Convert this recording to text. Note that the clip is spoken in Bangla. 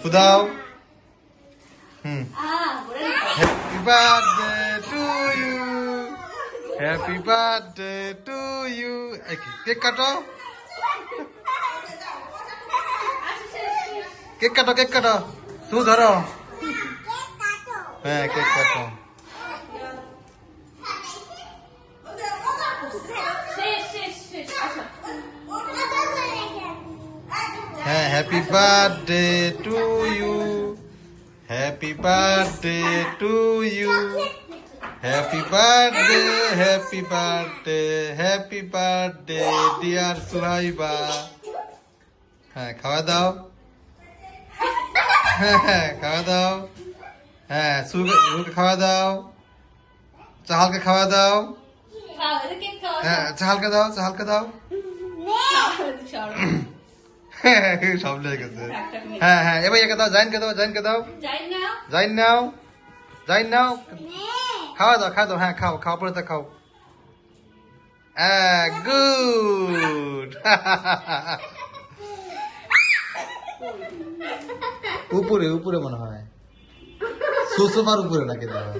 ফুদাও happy birthday to you happy birthday to you cake কাটো কেক কাটো কেক কাটো তুমি ধরো হ্যাঁ কেক কাটো হ্যাঁ happy birthday to you happy birthday to you happy birthday happy birthday happy birthday dear Suhaiba হ্যাঁ খাওয়া দাও হ্যাঁ হ্যাঁ খাওয়া দাও হ্যাঁ সুকে খাওয়া দাও চাহালকে খাওয়া দাও হ্যাঁ চাহালকে দাও চাহালকে দাও সব লেগে গেছে হ্যাঁ হ্যাঁ এবার একে দাও জাইনকে দাও জাইনকে দাও জাইন নাও জাইন নাও খাওয়া দাও খাওয়া দাও হ্যাঁ খাও খাওয়া পরে তা খাও গুড উপরে উপরে মনে হয় সুসুমার উপরে নাকি দেওয়া